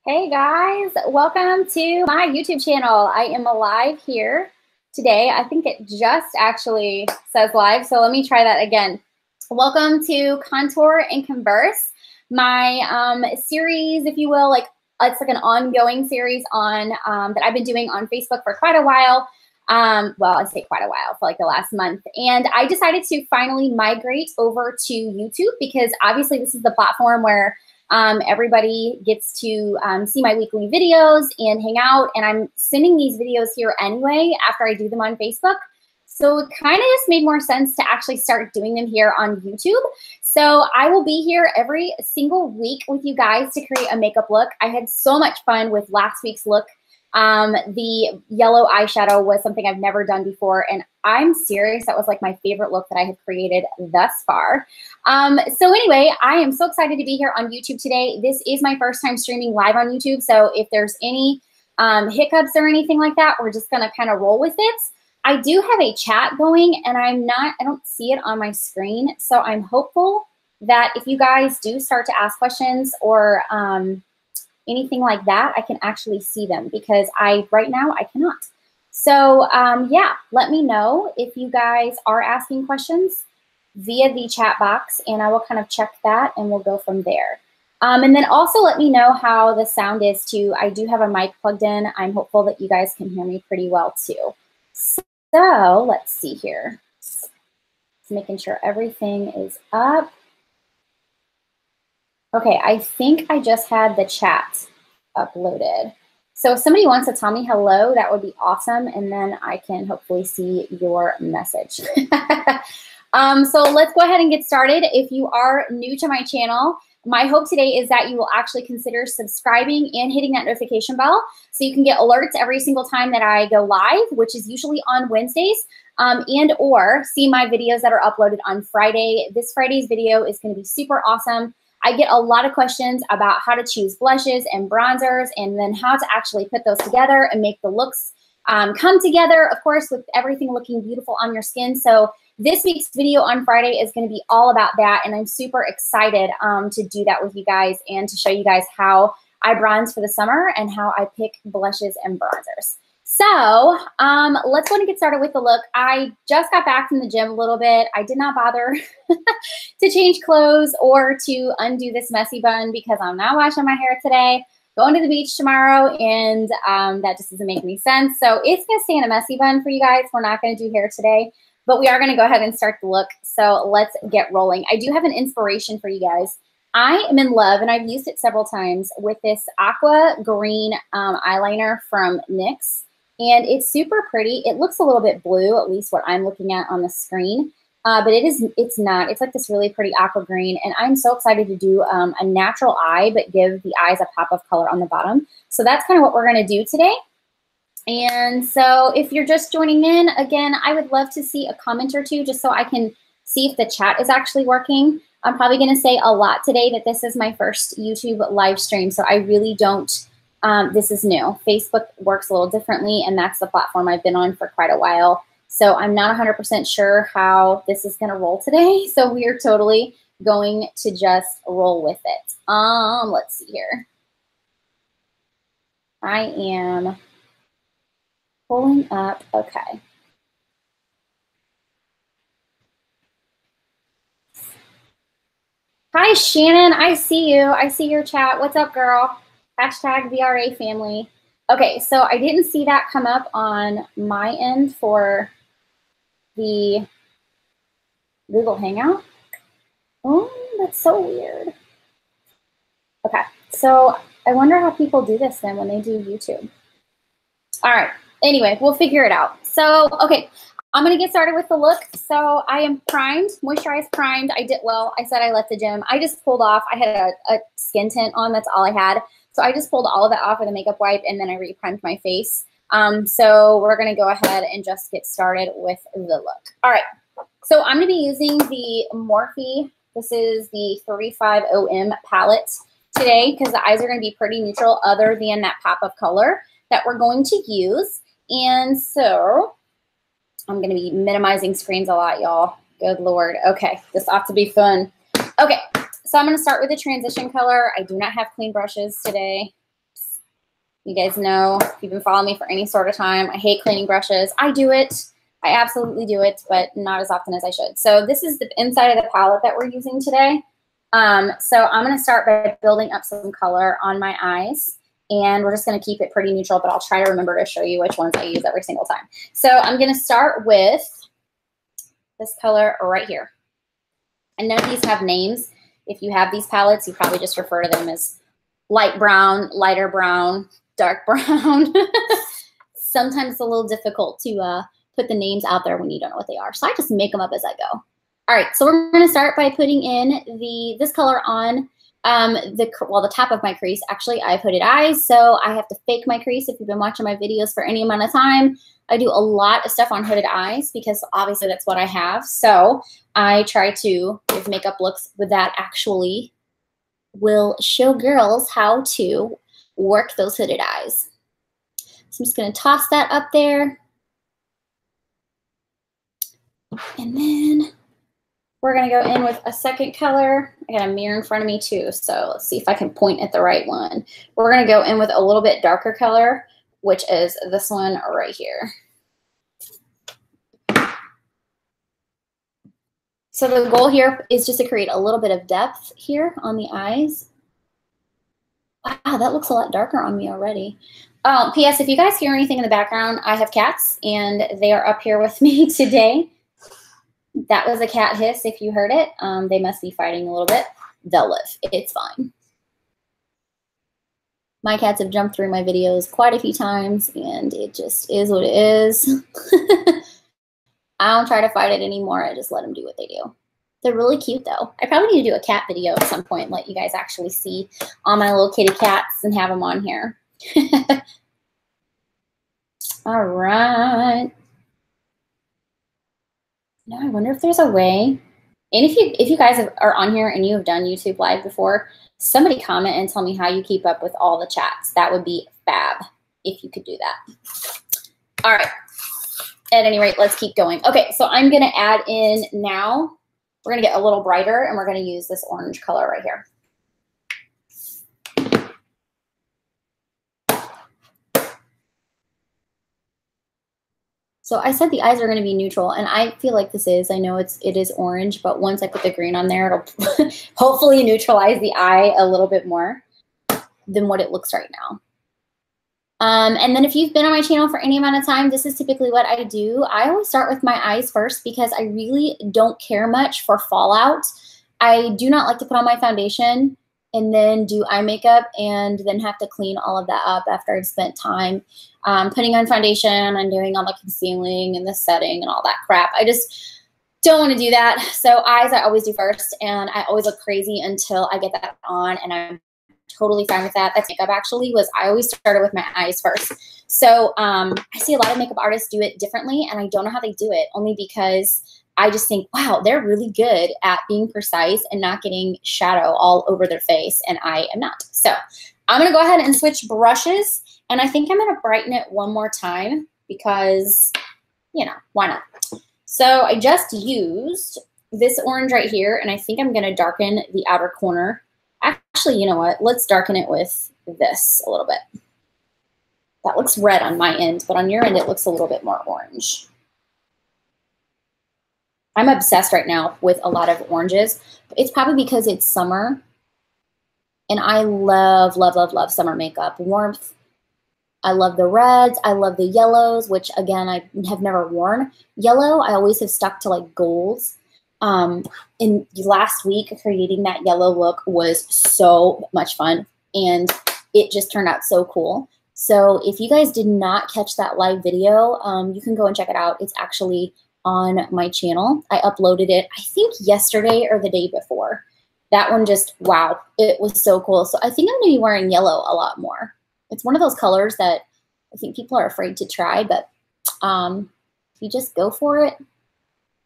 Hey guys, welcome to my YouTube channel. I am live here today. I think it just actually says live, so let me try that again. Welcome to Contour and Converse, my series, if you will. It's like an ongoing series on that I've been doing on Facebook for quite a while. Well, I say quite a while, for like the last month. And I decided to finally migrate over to YouTube because obviously this is the platform where everybody gets to see my weekly videos and hang out. And I'm sending these videos here anyway after I do them on Facebook. So it kind of just made more sense to actually start doing them here on YouTube. So I will be here every single week with you guys to create a makeup look. I had so much fun with last week's look. The yellow eyeshadow was something I've never done before, and I'm serious, that was like my favorite look that I have created thus far. So anyway, I am so excited to be here on YouTube today. This is my first time streaming live on YouTube, so if there's any hiccups or anything like that, we're just gonna kind of roll with it. I do have a chat going, and I don't see it on my screen, so I'm hopeful that if you guys do start to ask questions or anything like that, I can actually see them, because right now I cannot. So yeah, let me know if you guys are asking questions via the chat box, and I will kind of check that and we'll go from there. And then also let me know how the sound is too. I do have a mic plugged in. I'm hopeful that you guys can hear me pretty well too. So let's see here. Just making sure everything is up. Okay, I think I just had the chat uploaded. So if somebody wants to tell me hello, that would be awesome, and then I can hopefully see your message. So let's go ahead and get started. If you are new to my channel, my hope today is that you will actually consider subscribing and hitting that notification bell so you can get alerts every single time that I go live, which is usually on Wednesdays, and or see my videos that are uploaded on Friday. This Friday's video is going to be super awesome. I get a lot of questions about how to choose blushes and bronzers, and then how to actually put those together and make the looks come together, of course, with everything looking beautiful on your skin. So this week's video on Friday is going to be all about that, and I'm super excited to do that with you guys and to show you guys how I bronze for the summer and how I pick blushes and bronzers. So let's go ahead and get started with the look. I just got back from the gym a little bit. I did not bother to change clothes or to undo this messy bun because I'm not washing my hair today. Going to the beach tomorrow, and that just doesn't make any sense. So it's going to stay in a messy bun for you guys. We're not going to do hair today, but we are going to go ahead and start the look. So let's get rolling. I do have an inspiration for you guys. I am in love, and I've used it several times, with this Aqua green eyeliner from NYX. And it's super pretty. It looks a little bit blue, at least what I'm looking at on the screen. But it's not. It's like this really pretty aqua green. And I'm so excited to do a natural eye, but give the eyes a pop of color on the bottom. So that's kind of what we're going to do today. And so if you're just joining in, again, I would love to see a comment or two just so I can see if the chat is actually working. I'm probably going to say a lot today that this is my first YouTube live stream. So I really don't. This is new. Facebook works a little differently, and that's the platform I've been on for quite a while. So I'm not 100% sure how this is going to roll today. So we are totally going to just roll with it. Let's see here. I am pulling up. Okay. Hi, Shannon. I see you. I see your chat. What's up, girl? Hashtag VRA family. Okay, so I didn't see that come up on my end for the Google Hangout. Oh, that's so weird. Okay, so I wonder how people do this then when they do YouTube. All right, anyway, we'll figure it out. So, okay, I'm gonna get started with the look. So I am primed, moisturized, primed. I did, well, I said I left the gym. I just pulled off, I had a skin tint on, that's all I had. So I just pulled all of that off with a makeup wipe, and then I re-primed my face. So we're going to go ahead and just get started with the look. All right. So I'm going to be using the Morphe. This is the 35OM palette today because the eyes are going to be pretty neutral other than that pop of color that we're going to use. And so I'm going to be minimizing screens a lot, y'all. Good Lord. Okay. This ought to be fun. Okay. So I'm going to start with the transition color. I do not have clean brushes today. You guys know, if you've been following me for any sort of time, I hate cleaning brushes. I do it. I absolutely do it, but not as often as I should. So this is the inside of the palette that we're using today. So I'm going to start by building up some color on my eyes. And we're just going to keep it pretty neutral, but I'll try to remember to show you which ones I use every single time. So I'm going to start with this color right here. And none of these have names. If you have these palettes, you probably just refer to them as light brown, lighter brown, dark brown. Sometimes it's a little difficult to put the names out there when you don't know what they are. So I just make them up as I go. All right, so we're going to start by putting in this color on the top of my crease. Actually, I have hooded eyes, so I have to fake my crease. If you've been watching my videos for any amount of time, I do a lot of stuff on hooded eyes because obviously that's what I have. So I try to give makeup looks with that actually will show girls how to work those hooded eyes. So I'm just going to toss that up there. And then we're going to go in with a second color. I got a mirror in front of me too, so let's see if I can point at the right one. We're going to go in with a little bit darker color, which is this one right here. So the goal here is just to create a little bit of depth here on the eyes. Wow, that looks a lot darker on me already. P.S. If you guys hear anything in the background, I have cats, and they are up here with me today. That was a cat hiss if you heard it. They must be fighting a little bit. They'll live. It's fine. My cats have jumped through my videos quite a few times, and it just is what it is. I don't try to fight it anymore. I just let them do what they do. They're really cute, though. I probably need to do a cat video at some point and let you guys actually see all my little kitty cats and have them on here. All right. Now I wonder if there's a way. And if you guys are on here and you have done YouTube Live before, somebody comment and tell me how you keep up with all the chats. That would be fab if you could do that. All right. At any rate, let's keep going. Okay, so I'm going to add in now. We're going to get a little brighter, and we're going to use this orange color right here. So I said the eyes are going to be neutral, and I feel like this is. I know it is orange, but once I put the green on there, it'll hopefully neutralize the eye a little bit more than what it looks right now. And then if you've been on my channel for any amount of time, this is typically what I do. I always start with my eyes first because I really don't care much for fallout. I do not like to put on my foundation and then do eye makeup and then have to clean all of that up after I've spent time putting on foundation and doing all the concealing and the setting and all that crap. I just don't want to do that. So eyes I always do first, and I always look crazy until I get that on, and I'm totally fine with that. That's makeup actually was I always started with my eyes first. So I see a lot of makeup artists do it differently, and I don't know how they do it, only because I just think, wow, they're really good at being precise and not getting shadow all over their face, and I am not. So I'm going to go ahead and switch brushes, and I think I'm going to brighten it one more time because, you know, why not? So I just used this orange right here, and I think I'm going to darken the outer corner. Actually, you know what? Let's darken it with this a little bit. That looks red on my end, but on your end, it looks a little bit more orange. I'm obsessed right now with a lot of oranges. It's probably because it's summer, and I love, love, love, love summer makeup. Warmth. I love the reds. I love the yellows, which, again, I have never worn. Yellow, I always have stuck to, like, golds. In last week, creating that yellow look was so much fun, and it just turned out so cool. So if you guys did not catch that live video, you can go and check it out. It's actually on my channel. I uploaded it, I think yesterday or the day before. That one just, wow, it was so cool. So I think I'm going to be wearing yellow a lot more. It's one of those colors that I think people are afraid to try, but if you just go for it,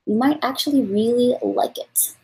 you might actually really like it.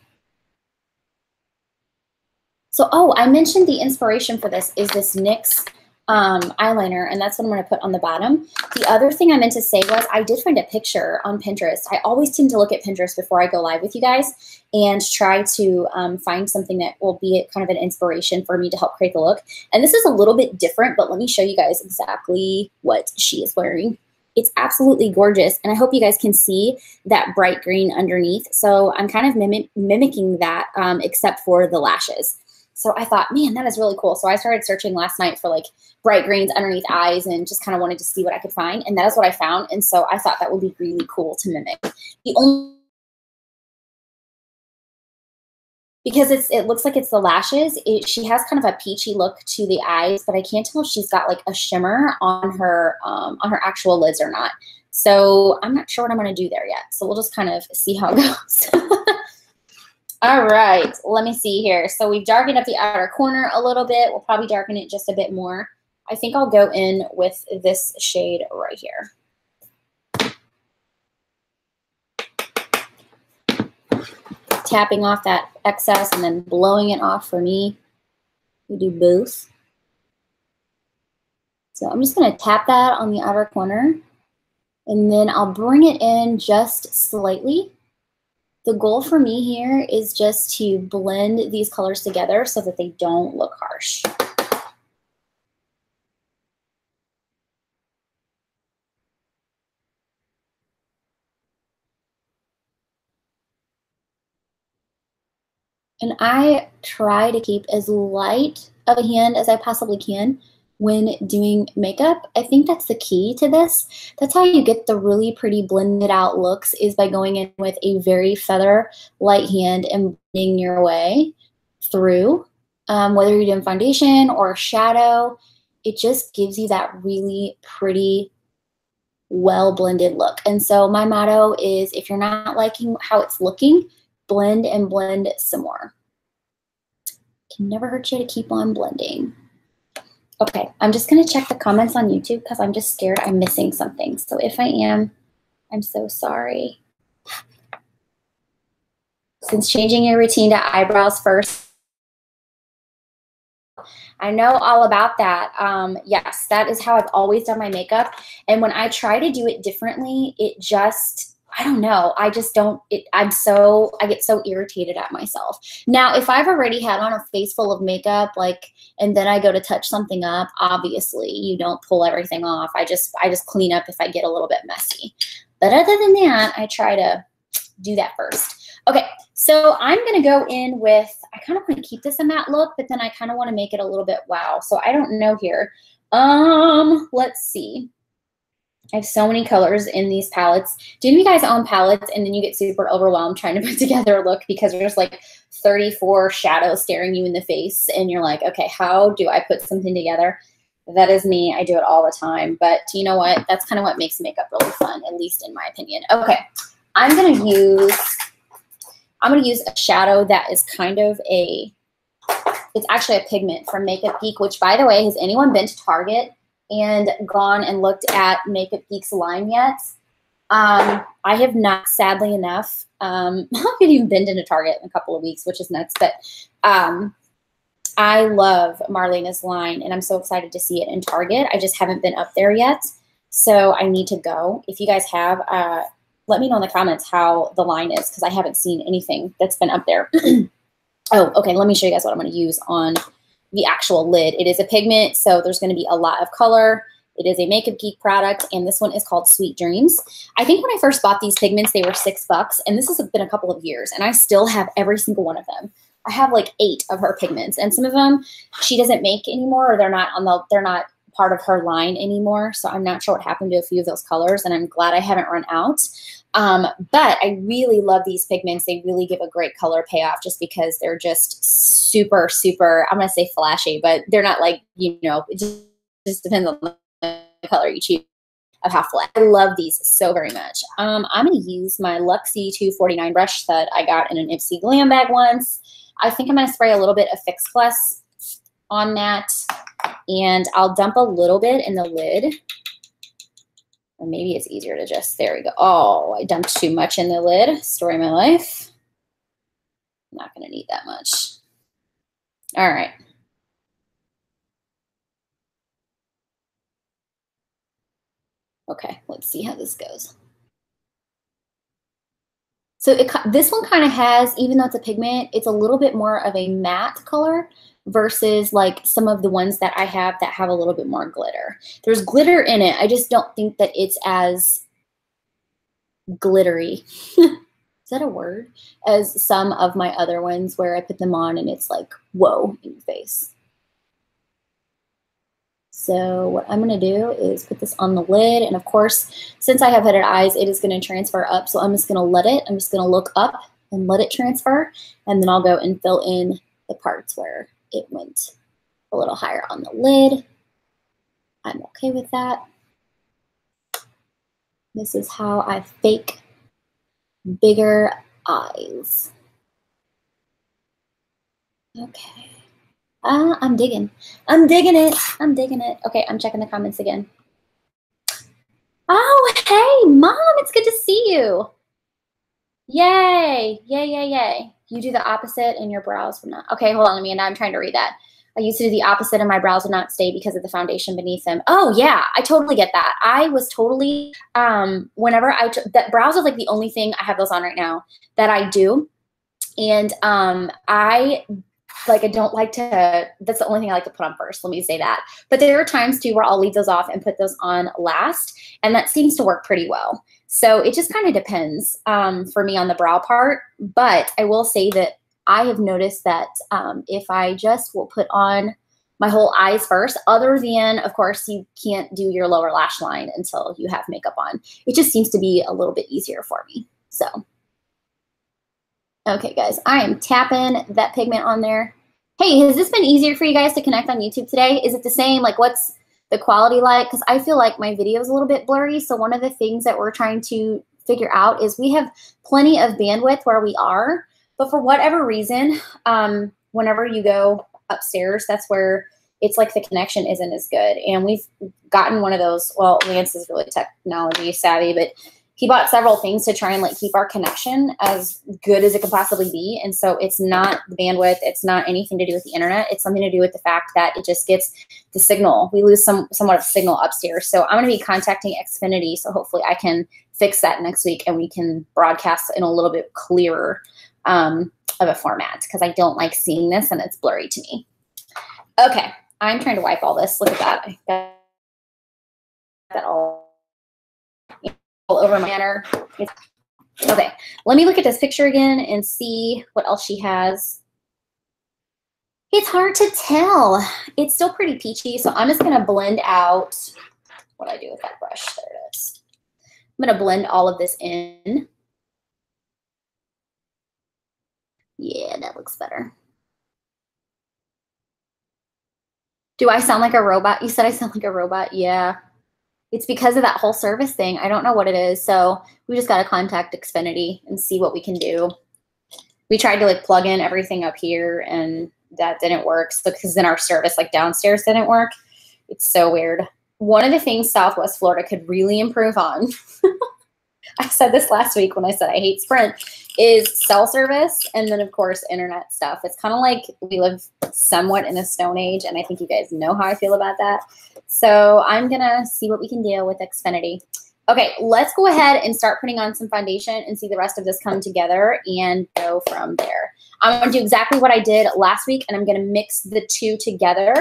So, oh, I mentioned the inspiration for this is this NYX eyeliner, and that's what I'm going to put on the bottom. The other thing I meant to say was I did find a picture on Pinterest. I always tend to look at Pinterest before I go live with you guys and try to find something that will be kind of an inspiration for me to help create the look. And this is a little bit different, but let me show you guys exactly what she is wearing. It's absolutely gorgeous, and I hope you guys can see that bright green underneath. So I'm kind of mimicking that, except for the lashes. So I thought, man, that is really cool. So I started searching last night for like bright greens underneath eyes and just kind of wanted to see what I could find. And that is what I found. And so I thought that would be really cool to mimic. Because it looks like it's the lashes. She has kind of a peachy look to the eyes, but I can't tell if she's got like a shimmer on her actual lids or not. So I'm not sure what I'm going to do there yet. So we'll just kind of see how it goes. All right, let me see here. So we've darkened up the outer corner a little bit. We'll probably darken it just a bit more. I think I'll go in with this shade right here. Tapping off that excess and then blowing it off for me. We do both. So I'm just going to tap that on the outer corner, and then I'll bring it in just slightly. The goal for me here is just to blend these colors together so that they don't look harsh. And I try to keep as light of a hand as I possibly can when doing makeup. I think that's the key to this. That's how you get the really pretty blended out looks, is by going in with a very feather light hand and blending your way through. Whether you're doing foundation or shadow, it just gives you that really pretty, well blended look. And so my motto is, if you're not liking how it's looking, blend and blend some more. Can never hurt you to keep on blending. Okay, I'm just going to check the comments on YouTube because I'm just scared I'm missing something. So if I am, I'm so sorry. Since changing your routine to eyebrows first, I know all about that. Yes, that is how I've always done my makeup. And when I try to do it differently, it just, I don't know. I just don't, I get so irritated at myself. Now, if I've already had on a face full of makeup, and then I go to touch something up, obviously you don't pull everything off. I just clean up if I get a little bit messy. But other than that, I try to do that first. Okay, so I'm gonna go in with, I kind of want to keep this a matte look, but then I kind of want to make it a little bit wow. So I don't know here. Let's see. I have so many colors in these palettes. Do any of you guys own palettes and then you get super overwhelmed trying to put together a look because there's like 34 shadows staring you in the face and you're like, okay, how do I put something together? That is me. I do it all the time. But you know what? That's kind of what makes makeup really fun, at least in my opinion. Okay, I'm gonna use a shadow that is kind of it's actually a pigment from Makeup Geek, which, by the way, has anyone been to Target and gone and looked at Makeup Geek's line yet? I have not, sadly enough. I haven't even been to Target in a couple of weeks, which is nuts. But I love Marlena's line, and I'm so excited to see it in Target. I just haven't been up there yet, so I need to go. If you guys have, let me know in the comments how the line is, because I haven't seen anything that's been up there. Oh, okay, let me show you guys what I'm going to use on the actual lid. It is a pigment, so there's going to be a lot of color. It is a Makeup Geek product, and this one is called Sweet Dreams. I think when I first bought these pigments, they were $6, and this has been a couple of years, and I still have every single one of them. I have like 8 of her pigments, and some of them she doesn't make anymore, or they're not part of her line anymore. So I'm not sure what happened to a few of those colors, and I'm glad I haven't run out. But I really love these pigments. They really give a great color payoff just because they're just super, super, I'm going to say flashy, but they're not like, you know, it just depends on the color you choose of how flat. I love these so very much. I'm going to use my Luxie 249 brush that I got in an Ipsy Glam bag once. I think I'm going to spray a little bit of Fix Plus on that, and I'll dump a little bit in the lid. Or maybe it's easier to just, there we go. Oh, I dumped too much in the lid. Story of my life. I'm not going to need that much. All right. Okay, let's see how this goes. So this one kind of has, even though it's a pigment, it's a little bit more of a matte color versus like some of the ones that I have that have a little bit more glitter. There's glitter in it. I just don't think that it's as glittery. Is that a word? As some of my other ones where I put them on and it's like, whoa, in your face. So what I'm going to do is put this on the lid. And of course, since I have hooded eyes, it is going to transfer up. So I'm just going to let it, I'm just going to look up and let it transfer. And then I'll go and fill in the parts where it went a little higher on the lid. I'm okay with that. This is how I fake bigger eyes. Okay. I'm digging. I'm digging it. I'm digging it. Okay, I'm checking the comments again. Oh, hey, Mom, it's good to see you. Yay, yay, yay, yay. You do the opposite and your brows will not. Okay, hold on, Amanda, I'm trying to read that. I used to do the opposite and my brows would not stay because of the foundation beneath them. Oh, yeah, I totally get that. I was totally, whenever that brows are like the only thing, I have those on right now, that I do. And I don't like to, that's the only thing I like to put on first. Let me say that. But there are times too where I'll leave those off and put those on last. And that seems to work pretty well. So it just kind of depends for me on the brow part. But I will say that I have noticed that if I just will put on my whole eyes first, other than, of course, you can't do your lower lash line until you have makeup on. It just seems to be a little bit easier for me. So. Okay, guys, I am tapping that pigment on there. Hey, has this been easier for you guys to connect on YouTube today? Is it the same? Like, what's the quality like? Because I feel like my video is a little bit blurry. So one of the things that we're trying to figure out is we have plenty of bandwidth where we are. But for whatever reason, whenever you go upstairs, that's where it's like the connection isn't as good. And we've gotten one of those. Well, Lance is really technology savvy, but he bought several things to try and like keep our connection as good as it could possibly be. And so it's not the bandwidth. It's not anything to do with the internet. It's something to do with the fact that it just gets the signal. We lose somewhat of signal upstairs. So I'm going to be contacting Xfinity. So hopefully I can fix that next week and we can broadcast in a little bit clearer of a format because I don't like seeing this and it's blurry to me. Okay. I'm trying to wipe all this. Look at that. I got that all over my banner. Okay, let me look at this picture again and see what else she has. It's hard to tell. It's still pretty peachy, so I'm just going to blend out what I do with that brush. There it is. I'm going to blend all of this in. Yeah, that looks better. Do I sound like a robot? You said I sound like a robot? Yeah. It's because of that whole service thing. I don't know what it is. So we just got to contact Xfinity and see what we can do. We tried to like plug in everything up here and that didn't work. So because then our service like downstairs didn't work. It's so weird. One of the things Southwest Florida could really improve on, I said this last week when I said I hate Sprint, is cell service and then of course internet stuff. It's kind of like we live somewhat in a stone age and I think you guys know how I feel about that. So I'm gonna see what we can do with Xfinity. Okay, let's go ahead and start putting on some foundation and see the rest of this come together and go from there. I'm gonna do exactly what I did last week and I'm gonna mix the two together.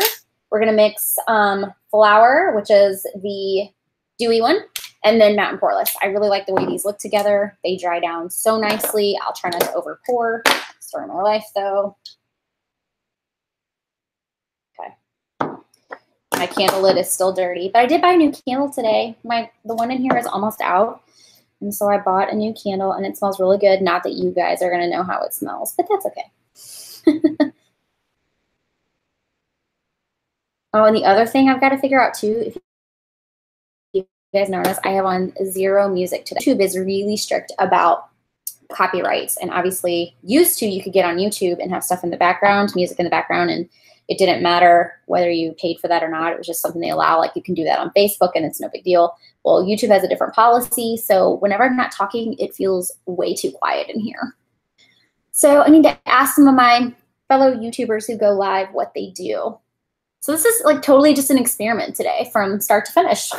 We're gonna mix Flower, which is the dewy one, and then Matte and Poreless. I really like the way these look together. They dry down so nicely. I'll try not to over pour. Story of my life though. Okay. My candle lid is still dirty, but I did buy a new candle today. The one in here is almost out. And so I bought a new candle and it smells really good. Not that you guys are gonna know how it smells, but that's okay. Oh, and the other thing I've got to figure out too, if you guys notice, I have on zero music today. YouTube is really strict about copyrights, and obviously used to you could get on YouTube and have stuff in the background, music in the background, and it didn't matter whether you paid for that or not. It was just something they allow. Like you can do that on Facebook and it's no big deal. Well, YouTube has a different policy, so whenever I'm not talking, it feels way too quiet in here. So I need to ask some of my fellow YouTubers who go live what they do. So this is like totally just an experiment today from start to finish.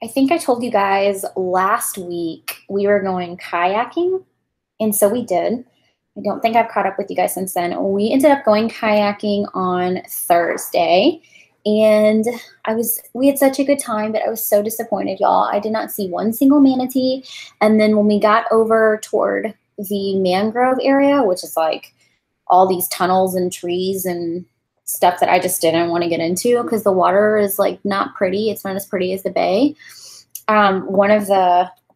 I think I told you guys last week we were going kayaking, and so we did. I don't think I've caught up with you guys since then. We ended up going kayaking on Thursday, and we had such a good time, but I was so disappointed, y'all. I did not see one single manatee. And then when we got over toward the mangrove area, which is like all these tunnels and trees and stuff that I just didn't want to get into because the water is like not pretty. It's not as pretty as the bay.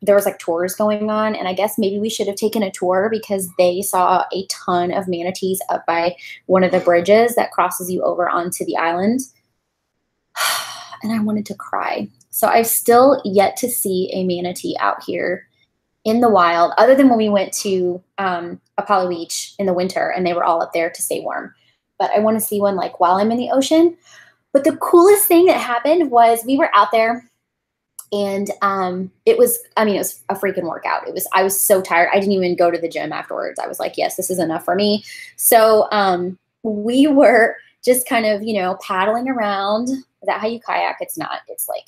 There was like tours going on, and I guess maybe we should have taken a tour because they saw a ton of manatees up by one of the bridges that crosses you over onto the island. And I wanted to cry. So I've still yet to see a manatee out here in the wild, other than when we went to Apollo Beach in the winter and they were all up there to stay warm. But I want to see one like while I'm in the ocean. But the coolest thing that happened was we were out there, and it was a freaking workout. I was so tired. I didn't even go to the gym afterwards. I was like, yes, this is enough for me. So we were just kind of, paddling around. Is that how you kayak? It's not. It's like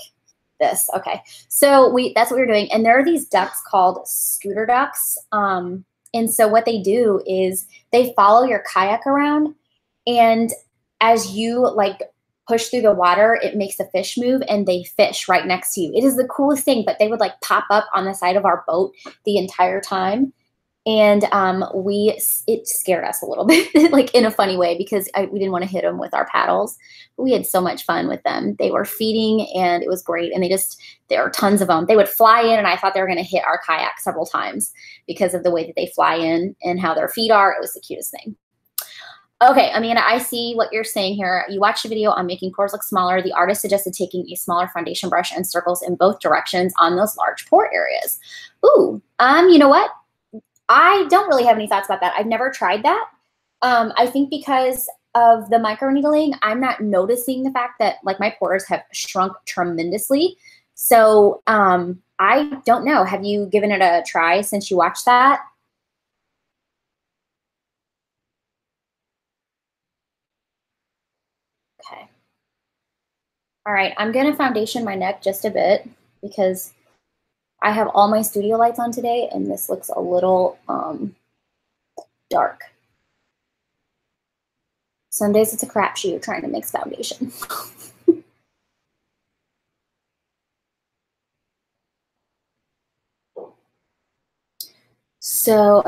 this. Okay. So that's what we were doing. And there are these ducks called scooter ducks. And so what they do is they follow your kayak around, and as you like push through the water, it makes the fish move and they fish right next to you. It is the coolest thing, but they would like pop up on the side of our boat the entire time. And it scared us a little bit, like in a funny way, because we didn't want to hit them with our paddles. But we had so much fun with them. They were feeding and it was great. And there were tons of them. They would fly in, and I thought they were going to hit our kayak several times because of the way that they fly in and how their feet are. It was the cutest thing. Okay, Amanda, I see what you're saying here. You watched a video on making pores look smaller. The artist suggested taking a smaller foundation brush and circles in both directions on those large pore areas. Ooh, you know what? I don't really have any thoughts about that. I've never tried that. I think because of the microneedling, I'm not noticing the fact that like my pores have shrunk tremendously. So I don't know. Have you given it a try since you watched that? Okay. All right, I'm going to foundation my neck just a bit because I have all my studio lights on today and this looks a little dark. Some days it's a crapshoot trying to mix foundation. So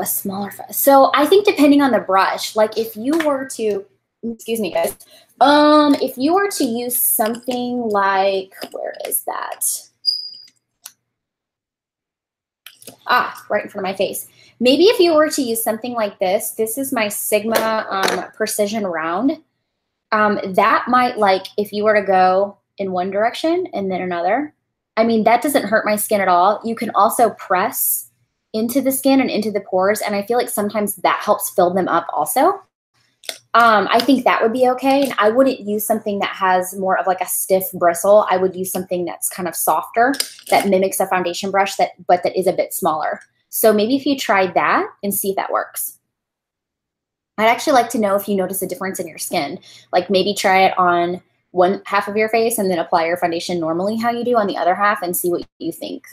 so I think depending on the brush, like if you were to, excuse me guys, if you were to use something like, where is that? Right in front of my face. Maybe if you were to use something like this is my Sigma Precision Round. That might, like, if you were to go in one direction and then another, I mean, that doesn't hurt my skin at all. You can also press into the skin and into the pores, and I feel like sometimes that helps fill them up also. I think that would be okay. And I wouldn't use something that has more of like a stiff bristle. I would use something that's kind of softer that mimics a foundation brush but that is a bit smaller. So maybe if you tried that and see if that works. I'd actually like to know if you notice a difference in your skin. Like maybe try it on one half of your face and then apply your foundation normally how you do on the other half and see what you think.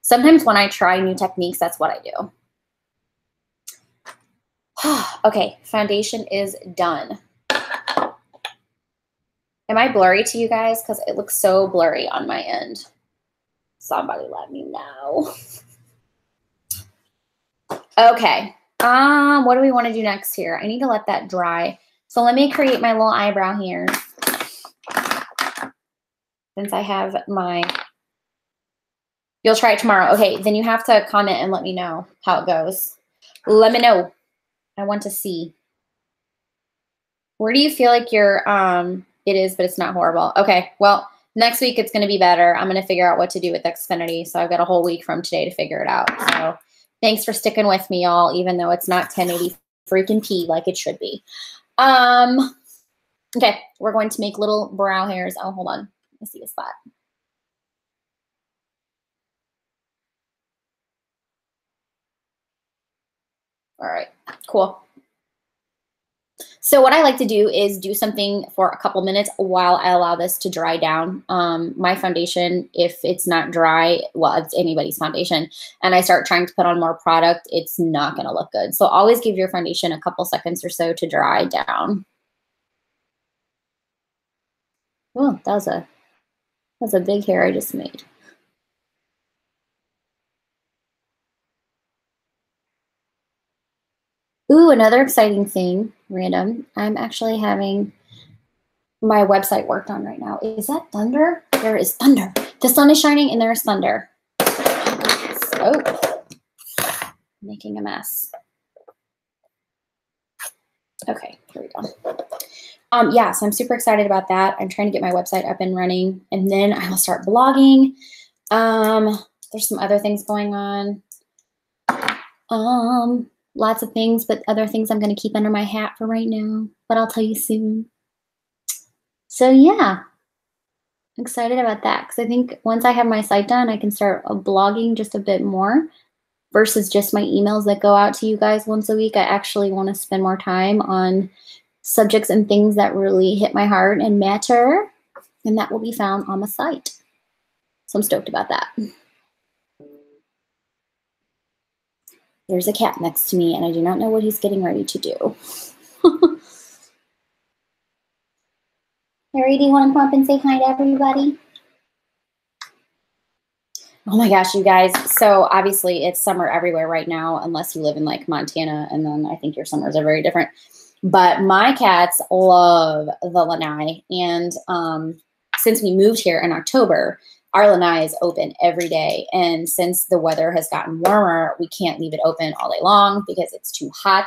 Sometimes when I try new techniques, that's what I do. Okay, foundation is done. Am I blurry to you guys? Because it looks so blurry on my end. Somebody let me know. Okay, what do we want to do next here? I need to let that dry. So let me create my little eyebrow here. Since I have you'll try it tomorrow. Okay, then you have to comment and let me know how it goes. Let me know. I want to see. Where do you feel like you're, it is, but it's not horrible. Okay, well, next week it's going to be better. I'm going to figure out what to do with Xfinity. So I've got a whole week from today to figure it out. So thanks for sticking with me, y'all, even though it's not 1080 freaking p like it should be. Okay, we're going to make little brow hairs. Oh, hold on. Let me see a spot. All right, cool. So what I like to do is do something for a couple minutes while I allow this to dry down. My foundation, if it's not dry, well, it's anybody's foundation, and I start trying to put on more product, it's not going to look good. So always give your foundation a couple seconds or so to dry down. Oh, that was a big hair I just made. Ooh, another exciting thing, random. I'm actually having my website worked on right now. Is that thunder? There is thunder. The sun is shining and there is thunder. Oh, making a mess. Okay, here we go. Yeah, so I'm super excited about that. I'm trying to get my website up and running, and then I will start blogging. There's some other things going on. Lots of things, but other things I'm going to keep under my hat for right now, but I'll tell you soon. So yeah, I'm excited about that because I think once I have my site done, I can start blogging just a bit more versus just my emails that go out to you guys once a week. I actually want to spend more time on subjects and things that really hit my heart and matter, and that will be found on the site. So I'm stoked about that. There's a cat next to me, and I do not know what he's getting ready to do. Harry, do you want to come up and say hi to everybody? Oh my gosh, you guys. So obviously it's summer everywhere right now, unless you live in like Montana, and then I think your summers are very different. But my cats love the lanai. And since we moved here in October, our lanai is open every day. And since the weather has gotten warmer, we can't leave it open all day long because it's too hot.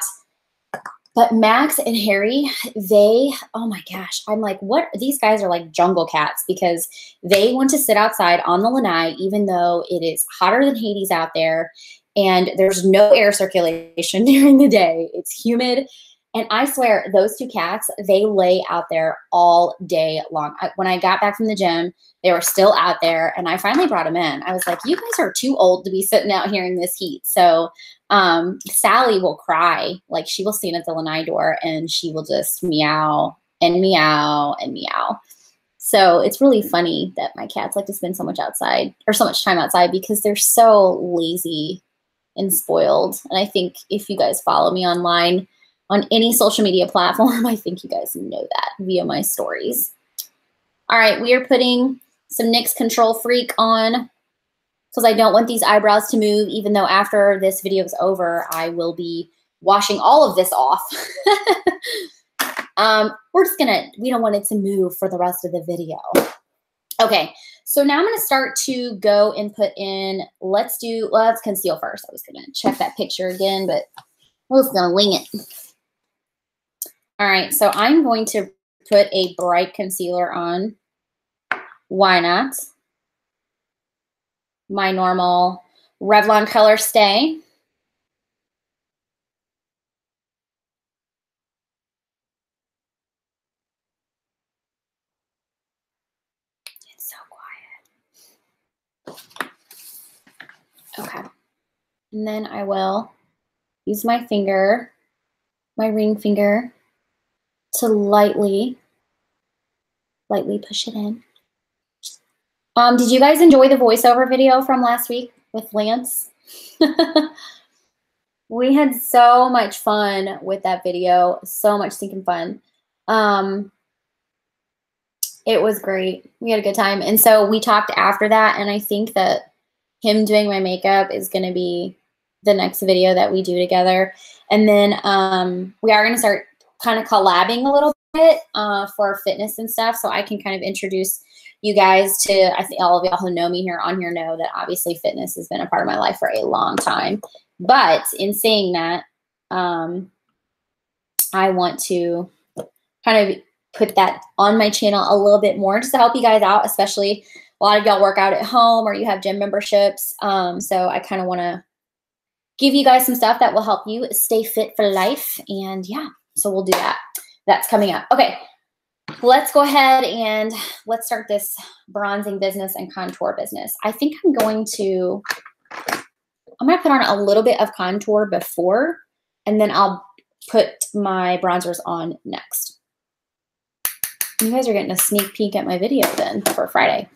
But Max and Harry, they, oh my gosh, I'm like, what? These guys are like jungle cats because they want to sit outside on the lanai, even though it is hotter than Hades out there and there's no air circulation during the day. It's humid. And I swear, those two cats, they lay out there all day long. When I got back from the gym, they were still out there, and I finally brought them in. I was like, you guys are too old to be sitting out here in this heat. So Sally will cry. Like, she will stand at the lanai door, and she will just meow and meow and meow. So it's really funny that my cats like to spend so much outside, or so much time outside, because they're so lazy and spoiled. And I think if you guys follow me online, on any social media platform, I think you guys know that via my stories. All right, we are putting some NYX Control Freak on because I don't want these eyebrows to move, even though after this video is over, I will be washing all of this off. We're just we don't want it to move for the rest of the video. Okay, so now I'm gonna start to go and put in, let's conceal first. I was gonna check that picture again, but we're just gonna wing it. All right, so I'm going to put a bright concealer on. Why not? My normal Revlon Color Stay. It's so quiet. Okay. And then I will use my finger, my ring finger, to lightly push it in. Did you guys enjoy the voiceover video from last week with Lance? We had so much fun with that video. So much stinking fun. It was great. We had a good time. And so we talked after that, and I think that him doing my makeup is going to be the next video that we do together. And then we are going to start kind of collabing a little bit for fitness and stuff, so I can kind of introduce you guys to, I think all of y'all who know me here on here know that obviously fitness has been a part of my life for a long time. But in saying that, I want to kind of put that on my channel a little bit more just to help you guys out, especially a lot of y'all work out at home or you have gym memberships. So I kind of want to give you guys some stuff that will help you stay fit for life. And yeah, so we'll do that. That's coming up. Okay, let's go ahead and let's start this bronzing business and contour business. I think I'm going to put on a little bit of contour before, and then I'll put my bronzers on next. You guys are getting a sneak peek at my video then for Friday.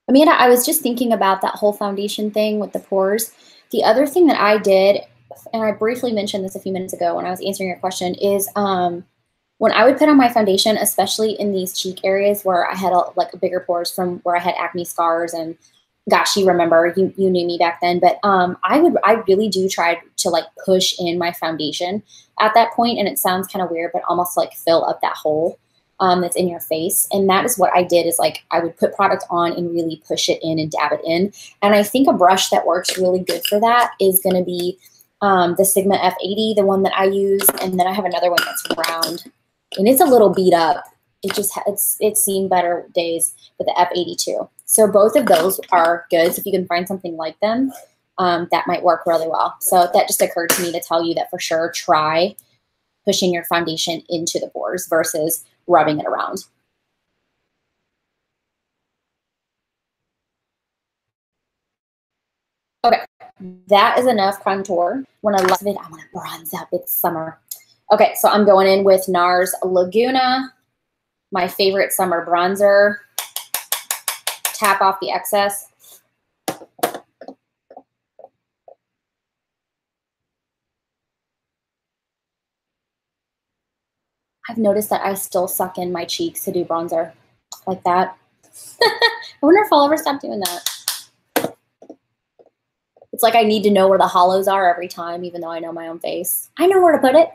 Amanda, I was just thinking about that whole foundation thing with the pores. The other thing that I did, and I briefly mentioned this a few minutes ago when I was answering your question, is when I would put on my foundation, especially in these cheek areas where I had like bigger pores from where I had acne scars, and gosh, you remember, you knew me back then, but I really do try to like push in my foundation at that point, and it sounds kind of weird, but almost like fill up that hole that's in your face. And that is what I did, is like I would put product on and really push it in and dab it in. And I think a brush that works really good for that is going to be the Sigma F80, the one that I use, and then I have another one that's round, and it's a little beat up. It's seen better days with the F82. So both of those are good. So if you can find something like them, that might work really well. So that just occurred to me to tell you that for sure try pushing your foundation into the pores versus rubbing it around. Okay, that is enough contour. When I love it, I want to bronze up. It's summer. Okay, so I'm going in with NARS Laguna, my favorite summer bronzer. Tap off the excess. I've noticed that I still suck in my cheeks to do bronzer like that. I wonder if I'll ever stop doing that. It's like I need to know where the hollows are every time, even though I know my own face. I know where to put it.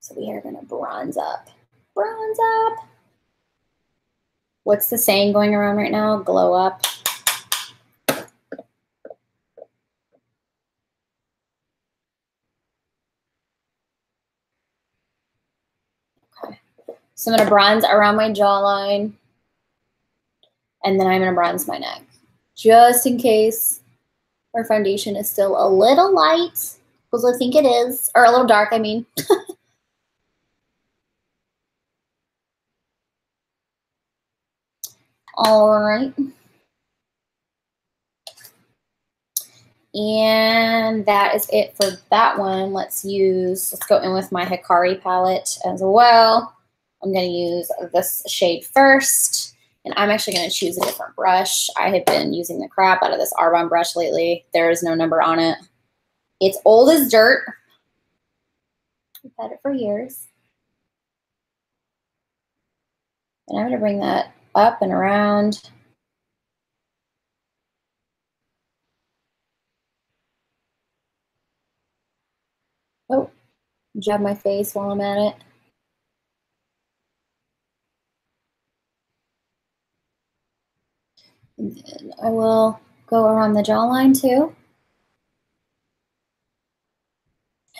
So we are going to bronze up. Bronze up. What's the saying going around right now? Glow up. Okay. So I'm going to bronze around my jawline. And then I'm going to bronze my neck. Just in case our foundation is still a little light, because I think it is. Or a little dark, I mean. All right. And that is it for that one. Let's go in with my Hikari palette as well. I'm going to use this shade first. And I'm actually going to choose a different brush. I have been using the crap out of this Arbonne brush lately. There is no number on it. It's old as dirt. I've had it for years. And I'm going to bring that up and around. Oh, jab my face while I'm at it. And then I will go around the jawline too.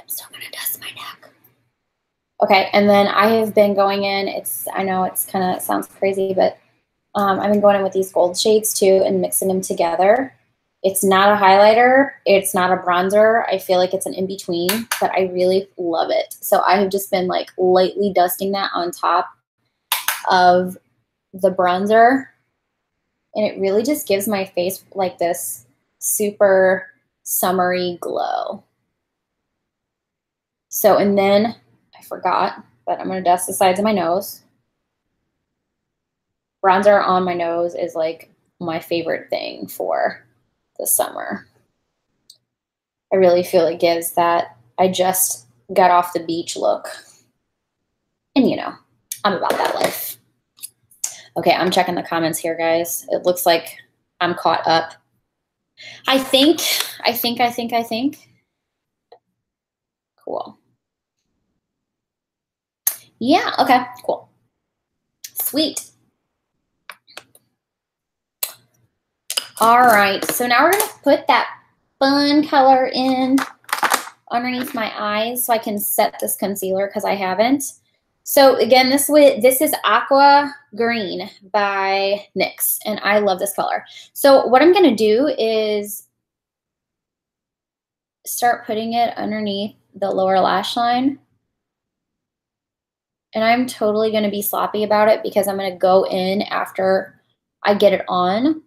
I'm still gonna dust my neck. Okay, and then I have been going in, I know it's kind of sounds crazy, but I've been going in with these gold shades too and mixing them together. It's not a highlighter, it's not a bronzer. I feel like it's an in-between, but I really love it. So I have just been like lightly dusting that on top of the bronzer. And it really just gives my face like this super summery glow. So, and then I forgot, but I'm going to dust the sides of my nose. Bronzer on my nose is like my favorite thing for the summer. I really feel it gives that I just got off the beach look. And you know, I'm about that life. Okay, I'm checking the comments here, guys. It looks like I'm caught up. I think. Cool. Yeah, okay, cool. Sweet. All right, so now we're gonna put that fun color in underneath my eyes so I can set this concealer because I haven't. So again, this is Aqua Green by NYX, and I love this color. So what I'm gonna do is start putting it underneath the lower lash line. And I'm totally going to be sloppy about it because I'm going to go in after I get it on.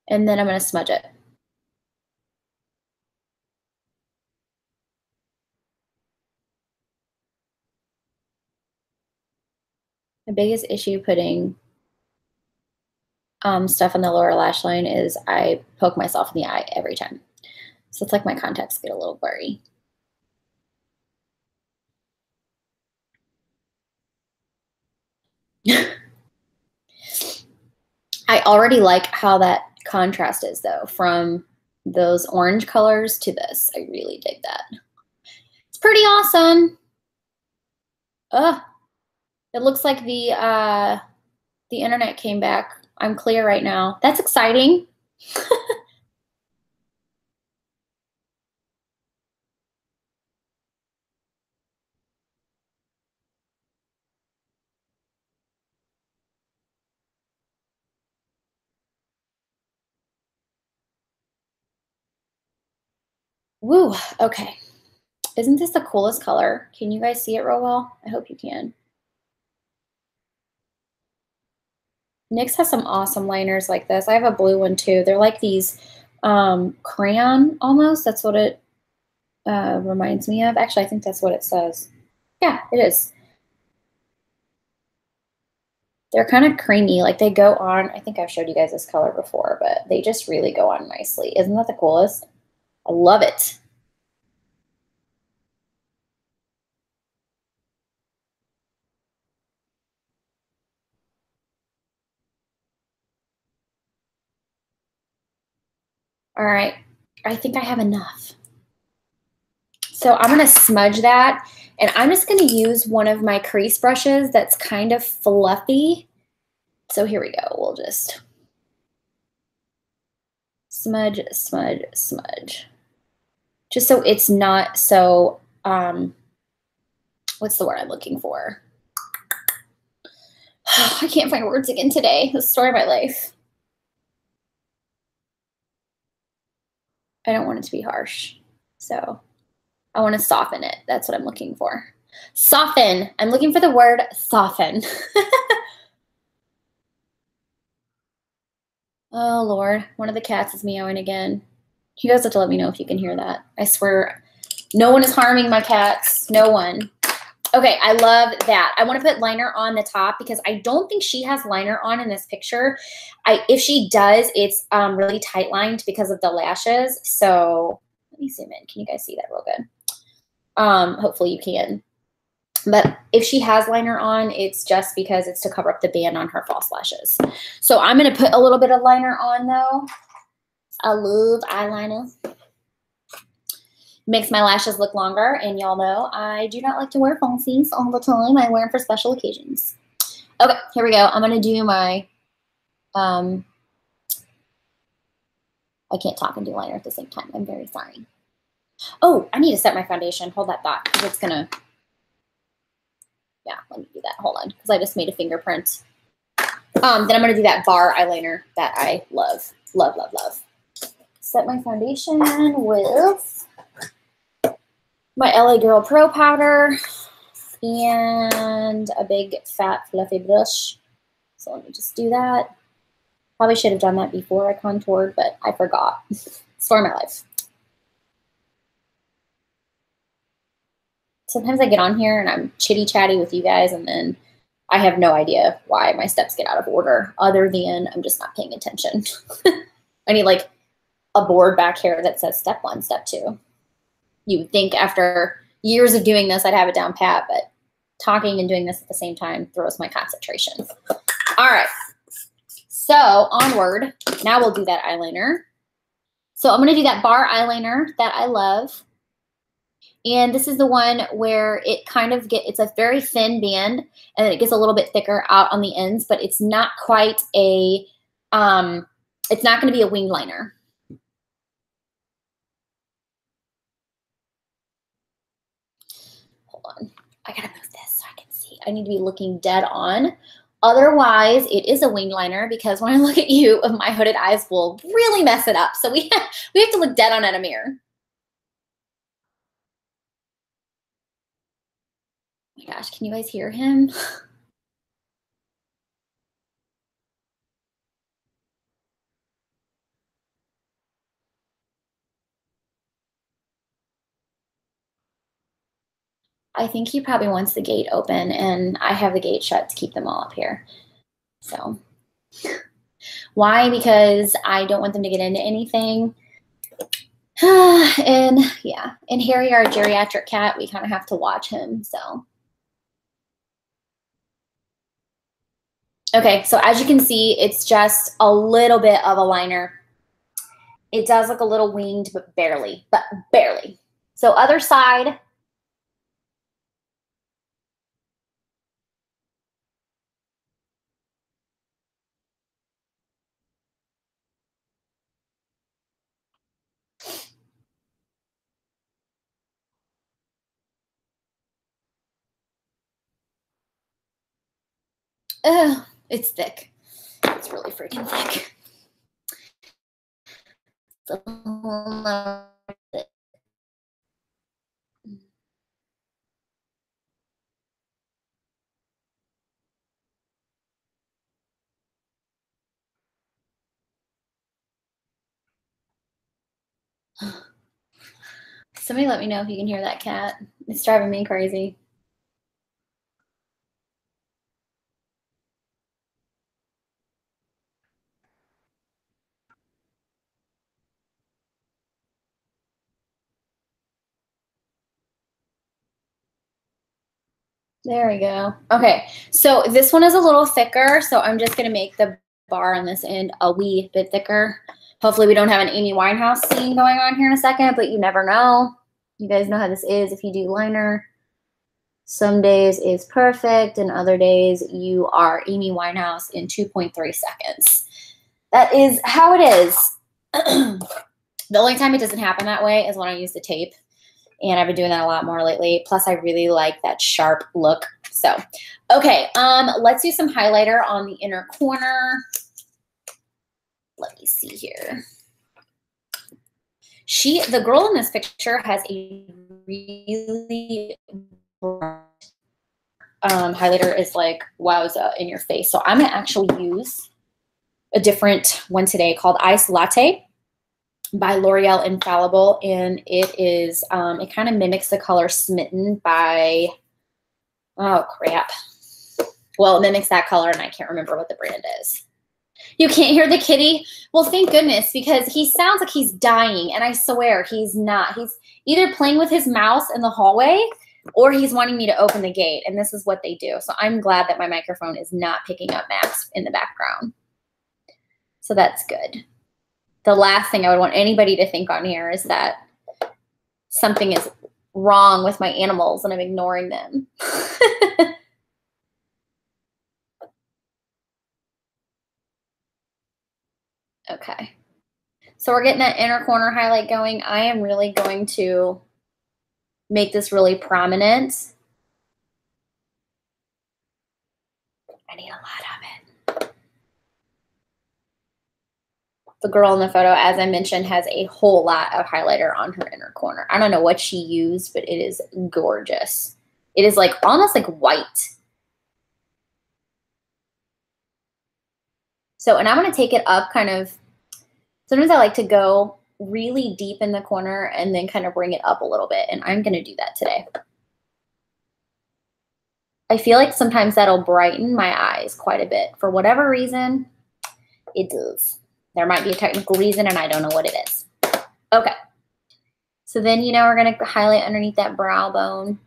And then I'm going to smudge it. The biggest issue putting stuff on the lower lash line is I poke myself in the eye every time. So it's like my contacts get a little blurry. I already like how that contrast is though, from those orange colors to this. I really dig that. It's pretty awesome. Ugh. It looks like the internet came back. I'm clear right now. That's exciting. Woo, okay. Isn't this the coolest color? Can you guys see it real well? I hope you can. NYX has some awesome liners like this. I have a blue one too. They're like these crayon almost. That's what it reminds me of. Actually, I think that's what it says. Yeah, it is. They're kind of creamy. Like they go on. I think I've showed you guys this color before, but they just really go on nicely. Isn't that the coolest? I love it. All right. I think I have enough. So I'm going to smudge that. And I'm just going to use one of my crease brushes that's kind of fluffy. So here we go. We'll just smudge, smudge, smudge. Just so it's not so, what's the word I'm looking for? I can't find words again today. The story of my life. I don't want it to be harsh. So I want to soften it. That's what I'm looking for. Soften. I'm looking for the word soften. Oh, Lord. One of the cats is meowing again. You guys have to let me know if you can hear that. I swear, no one is harming my cats. No one. Okay, I love that. I want to put liner on the top because I don't think she has liner on in this picture. If she does, it's really tight lined because of the lashes. So let me zoom in. Can you guys see that real good? Hopefully you can. But if she has liner on, it's just because it's to cover up the band on her false lashes. So I'm going to put a little bit of liner on though. I love eyeliner. Makes my lashes look longer, and y'all know I do not like to wear falsies all the time. I wear them for special occasions. Okay, here we go. I'm going to do my, I can't talk and do liner at the same time. I'm very sorry. Oh, I need to set my foundation. Hold that thought, because it's going to, yeah, let me do that. Hold on, because I just made a fingerprint. Then I'm going to do that bar eyeliner that I love. Love, love, love. Set my foundation with my LA Girl Pro powder and a big fat fluffy brush. So let me just do that. Probably should have done that before I contoured, but I forgot. Story of my life. Sometimes I get on here and I'm chitty chatty with you guys, and then I have no idea why my steps get out of order other than I'm just not paying attention. I need like a board back here that says step 1, step 2. You would think after years of doing this, I'd have it down pat, but talking and doing this at the same time throws my concentration. All right. So onward. Now we'll do that eyeliner. So I'm going to do that bar eyeliner that I love. And this is the one where it kind of it's a very thin band, and then it gets a little bit thicker out on the ends, but it's not quite a, it's not going to be a winged liner. Hold on. I got to move this so I can see. I need to be looking dead on Otherwise, it is a wing liner because when I look at you, my hooded eyes will really mess it up. So we have to look dead on in a mirror. Oh my gosh, can you guys hear him? I think he probably wants the gate open, and I have the gate shut to keep them all up here. So why? Because I don't want them to get into anything. And yeah, and Harry, our geriatric cat, we kind of have to watch him. So okay, so as you can see, it's just a little bit of a liner. It does look a little winged, but barely, So other side. Ugh, it's thick. It's really freaking thick. Somebody let me know if you can hear that cat. It's driving me crazy. There we go. Okay, so this one is a little thicker, so I'm just going to make the bar on this end a wee bit thicker. Hopefully we don't have an Amy Winehouse scene going on here in a second, but you never know. You guys know how this is if you do liner. Some days is perfect, and other days you are Amy Winehouse in 2.3 seconds. That is how it is. The only time it doesn't happen that way is when I use the tape. And I've been doing that a lot more lately. Plus, I really like that sharp look. So, okay, let's do some highlighter on the inner corner. Let me see here. The girl in this picture has a really bright highlighter is like wowza in your face. So I'm gonna actually use a different one today called Ice Latte by L'Oreal Infallible, and it is it kind of mimics the color Smitten by, oh crap, well, it mimics that color, and I can't remember what the brand is. You can't hear the kitty? Well, thank goodness, because he sounds like he's dying, and I swear he's not. He's either playing with his mouse in the hallway or he's wanting me to open the gate, and this is what they do. So I'm glad that my microphone is not picking up Max in the background. So that's good. The last thing I would want anybody to think on here is that something is wrong with my animals and I'm ignoring them. Okay. So we're getting that inner corner highlight going. I am really going to make this really prominent. I need a lot of it. The girl in the photo, as I mentioned, has a whole lot of highlighter on her inner corner. I don't know what she used, but it is gorgeous. It is like almost like white. So, and I'm going to take it up kind of, sometimes I like to go really deep in the corner and then kind of bring it up a little bit. And I'm going to do that today. I feel like sometimes that'll brighten my eyes quite a bit. For whatever reason, it does. There might be a technical reason and I don't know what it is. Okay. So then, you know, we're going to highlight underneath that brow bone.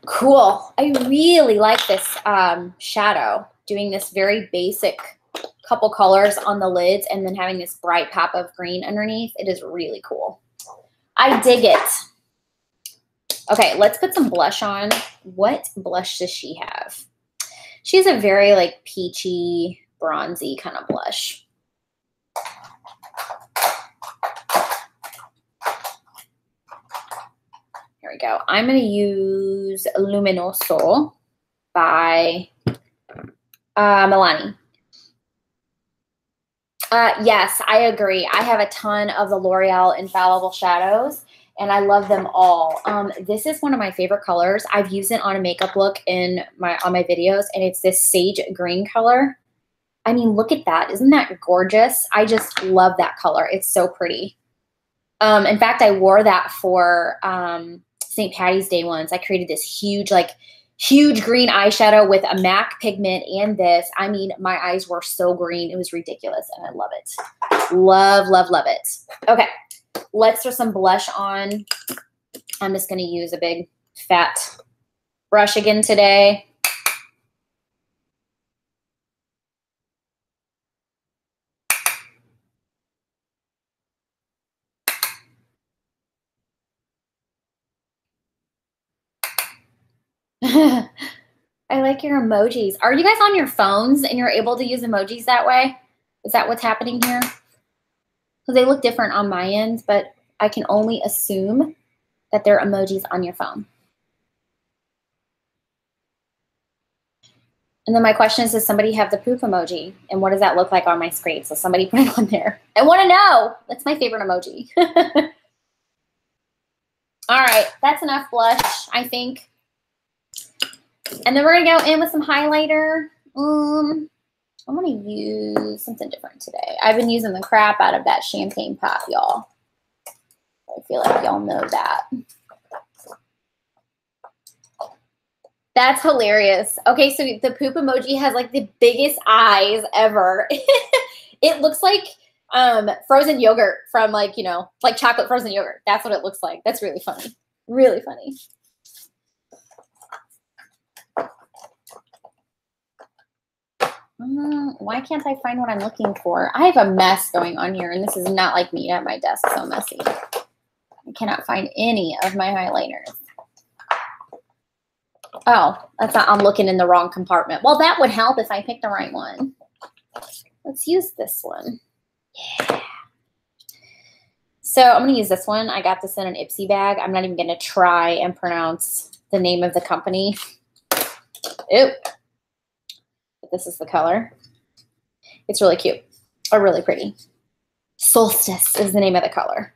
Cool. I really like this shadow, doing this very basic couple colors on the lids and then having this bright pop of green underneath. It is really cool. I dig it. Okay, let's put some blush on. What blush does she have? She has a very like peachy, bronzy kind of blush. we go. I'm going to use Luminoso by Milani. Yes, I agree. I have a ton of the L'Oreal Infallible Shadows, and I love them all. This is one of my favorite colors. I've used it on a makeup look on my videos, and it's this sage green color. I mean, look at that. Isn't that gorgeous? I just love that color. It's so pretty. In fact, I wore that for St. Patty's Day once. I created this huge green eyeshadow with a MAC pigment and this. I mean, my eyes were so green. It was ridiculous, and I love it. Love, love, love it. Okay, let's throw some blush on. I'm just going to use a big fat brush again today. I like your emojis. Are you guys on your phones and you're able to use emojis that way? Is that what's happening here? Because they look different on my end, but I can only assume that they're emojis on your phone. And then my question is, does somebody have the poop emoji? And what does that look like on my screen? So somebody put it on there. I want to know. That's my favorite emoji. All right, that's enough blush, I think. And then we're going to go in with some highlighter. I'm going to use something different today. I've been using the crap out of that champagne pop, y'all. I feel like y'all know that. That's hilarious. Okay, so the poop emoji has like the biggest eyes ever. It looks like frozen yogurt from like, you know, like chocolate frozen yogurt. That's what it looks like. That's really funny. Really funny. Why can't I find what I'm looking for? I have a mess going on here, and this is not like me at my desk, so messy. I cannot find any of my highlighters. Oh, that's not, I'm looking in the wrong compartment. Well, that would help if I picked the right one. Let's use this one. Yeah. So I'm going to use this one. I got this in an Ipsy bag. I'm not even going to try and pronounce the name of the company. Ew. This is the color. It's really cute or really pretty. Solstice is the name of the color.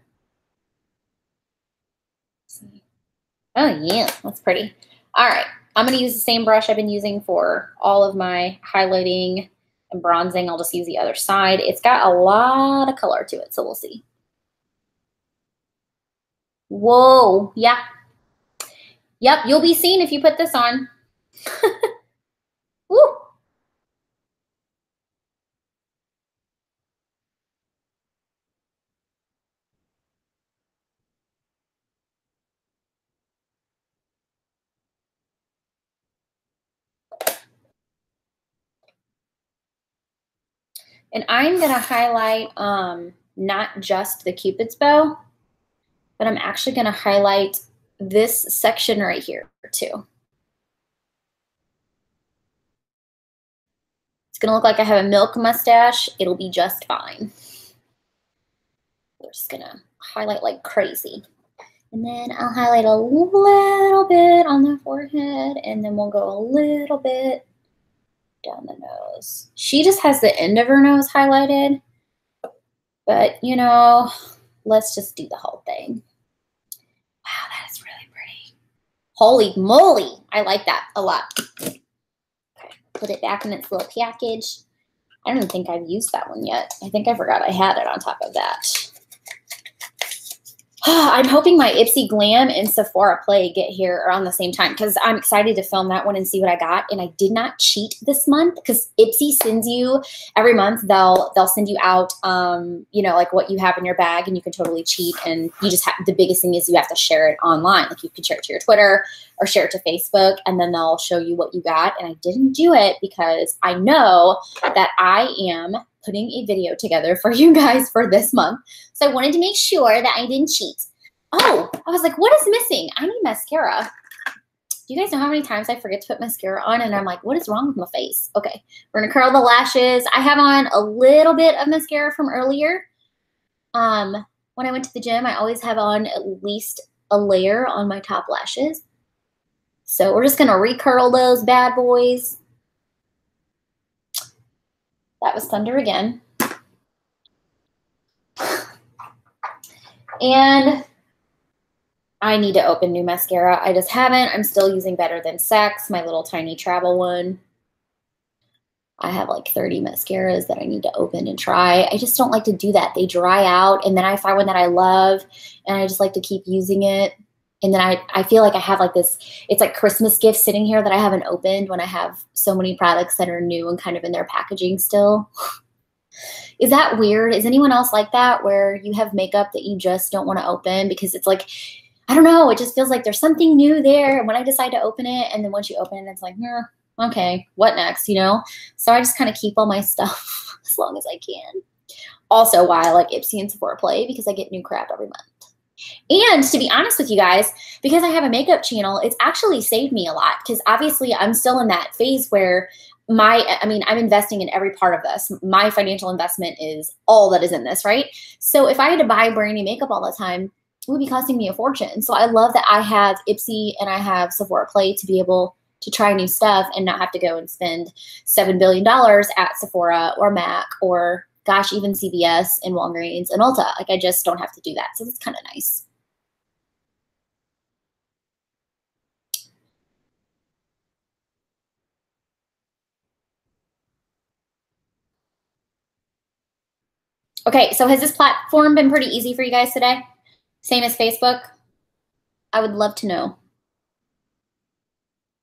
Oh yeah, that's pretty. All right, I'm gonna use the same brush I've been using for all of my highlighting and bronzing. I'll just use the other side. It's got a lot of color to it, so we'll see. Whoa, yeah. Yep, you'll be seen if you put this on. Woo. And I'm going to highlight not just the Cupid's bow, but I'm actually going to highlight this section right here too. It's going to look like I have a milk mustache. It'll be just fine. We're just going to highlight like crazy. And then I'll highlight a little bit on the forehead, and then we'll go a little bit down the nose. She just has the end of her nose highlighted, but you know, let's just do the whole thing. Wow, that is really pretty. Holy moly, I like that a lot. Okay, put it back in its little package. I don't even think I've used that one yet. I think I forgot I had it on top of that. I'm hoping my Ipsy Glam and Sephora Play get here around the same time, because I'm excited to film that one and see what I got. And I did not cheat this month, because Ipsy sends you every month. They'll send you out, you know, like what you have in your bag, and you can totally cheat. And you just have, the biggest thing is you have to share it online. Like you can share it to your Twitter or share it to Facebook, and then they'll show you what you got. And I didn't do it because I know that I am putting a video together for you guys for this month. So I wanted to make sure that I didn't cheat. Oh, I was like, what is missing? I need mascara. Do you guys know how many times I forget to put mascara on? And I'm like, what is wrong with my face? Okay, we're going to curl the lashes. I have on a little bit of mascara from earlier. When I went to the gym, I always have on at least a layer on my top lashes. So we're just going to recurl those bad boys. That was thunder again. And I need to open new mascara. I just haven't. I'm still using Better Than Sex, my little tiny travel one. I have like 30 mascaras that I need to open and try. I just don't like to do that. They dry out, and then I find one that I love, and I just like to keep using it. And then I feel like I have like this, it's like Christmas gifts sitting here that I haven't opened when I have so many products that are new and kind of in their packaging still. Is that weird? Is anyone else like that, where you have makeup that you just don't want to open because it's like, I don't know, it just feels like there's something new there. And when I decide to open it, and then once you open it, it's like, okay, what next, you know? So I just kind of keep all my stuff as long as I can. Also why I like Ipsy and Sephora Play, because I get new crap every month. And to be honest with you guys, because I have a makeup channel, it's actually saved me a lot, because obviously I'm still in that phase where I'm investing in every part of this. My financial investment is all that is in this, right? So if I had to buy brand new makeup all the time, it would be costing me a fortune. So I love that I have Ipsy and I have Sephora Play to be able to try new stuff and not have to go and spend $7 billion at Sephora or MAC or, gosh, even CVS and Walgreens and Ulta. Like, I just don't have to do that. So it's kind of nice. Okay, so has this platform been pretty easy for you guys today? Same as Facebook? I would love to know.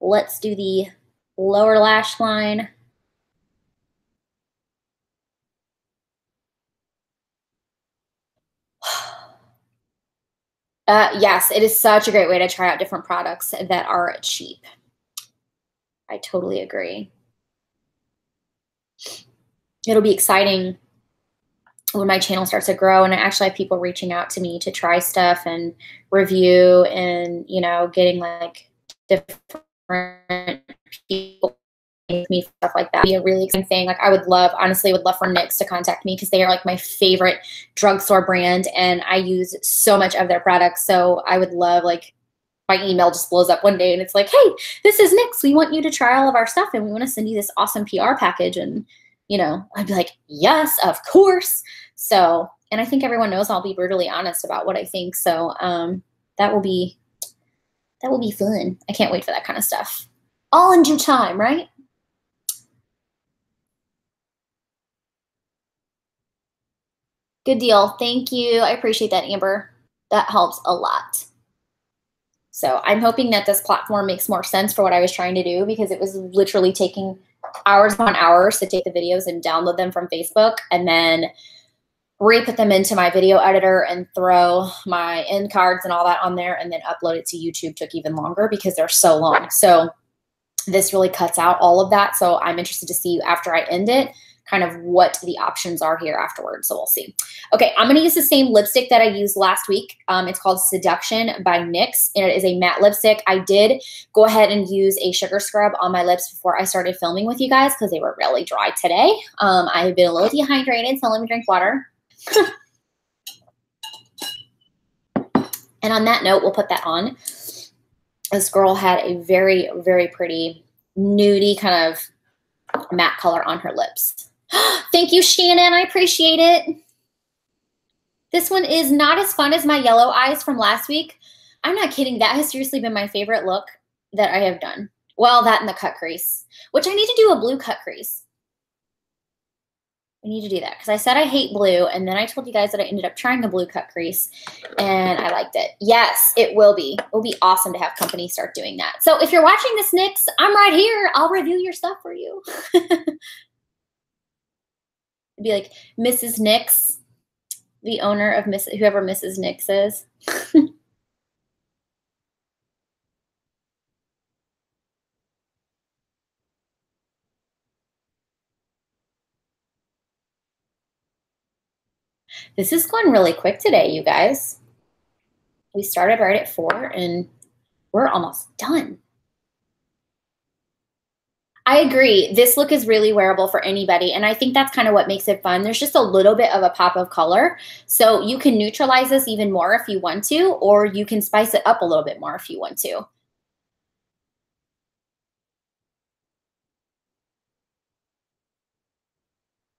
Let's do the lower lash line. Yes, it is such a great way to try out different products that are cheap. I totally agree. It'll be exciting when my channel starts to grow and I actually have people reaching out to me to try stuff and review and, you know, getting like different people with me, stuff like that. Be a really exciting thing. Like, I would love, honestly, would love for NYX to contact me, because they are like my favorite drugstore brand and I use so much of their products. So I would love, like, my email just blows up one day and it's like, hey, this is NYX. We want you to try all of our stuff and we want to send you this awesome PR package. And, you know, I'd be like, yes, of course. So, and I think everyone knows I'll be brutally honest about what I think. So that will be fun. I can't wait for that kind of stuff. All in due time, right? Good deal. Thank you. I appreciate that, Amber. That helps a lot. So I'm hoping that this platform makes more sense for what I was trying to do, because it was literally taking hours upon hours to take the videos and download them from Facebook and then re-put them into my video editor and throw my end cards and all that on there and then upload it to YouTube. Took even longer because they're so long. So this really cuts out all of that. So I'm interested to see, after I end it, kind of what the options are here afterwards. So we'll see. Okay, I'm going to use the same lipstick that I used last week. It's called Seduction by NYX, and it is a matte lipstick. I did go ahead and use a sugar scrub on my lips before I started filming with you guys, because they were really dry today. I have been a little dehydrated, so let me drink water. And on that note, we'll put that on. This girl had a very, very pretty nudie kind of matte color on her lips. Thank you, Shannon. I appreciate it. This one is not as fun as my yellow eyes from last week. I'm not kidding. That has seriously been my favorite look that I have done. Well, that and the cut crease, which I need to do a blue cut crease. I need to do that, because I said I hate blue, and then I told you guys that I ended up trying a blue cut crease, and I liked it. Yes, it will be. It will be awesome to have company start doing that. So if you're watching this, NYX, I'm right here. I'll review your stuff for you. It'd be like Mrs. NYX, the owner of whoever Mrs. NYX is. This is going really quick today, you guys. We started right at 4 and we're almost done. I agree. This look is really wearable for anybody. And I think that's kind of what makes it fun. There's just a little bit of a pop of color. So you can neutralize this even more if you want to, or you can spice it up a little bit more if you want to.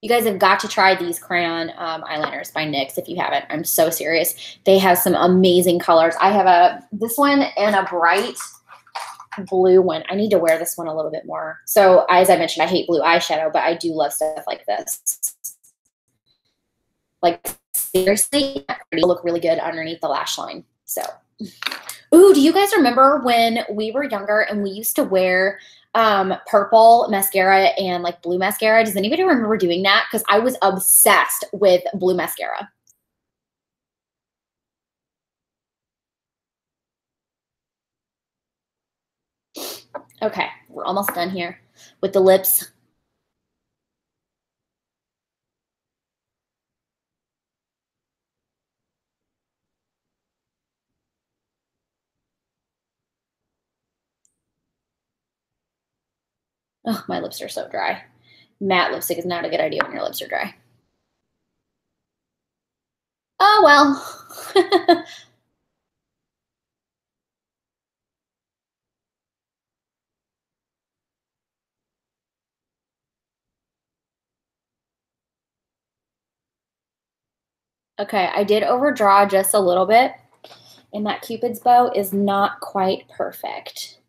You guys have got to try these crayon eyeliners by NYX if you haven't. I'm so serious. They have some amazing colors. I have this one and a bright blue one. I need to wear this one a little bit more. So as I mentioned, I hate blue eyeshadow, but I do love stuff like this. Like seriously, it'll look really good underneath the lash line. So, ooh, do you guys remember when we were younger and we used to wear purple mascara and like blue mascara? Does anybody remember doing that? Because I was obsessed with blue mascara. Okay, we're almost done here with the lips. Oh, my lips are so dry. Matte lipstick is not a good idea when your lips are dry. Oh, well. Okay, I did overdraw just a little bit, and that Cupid's bow is not quite perfect.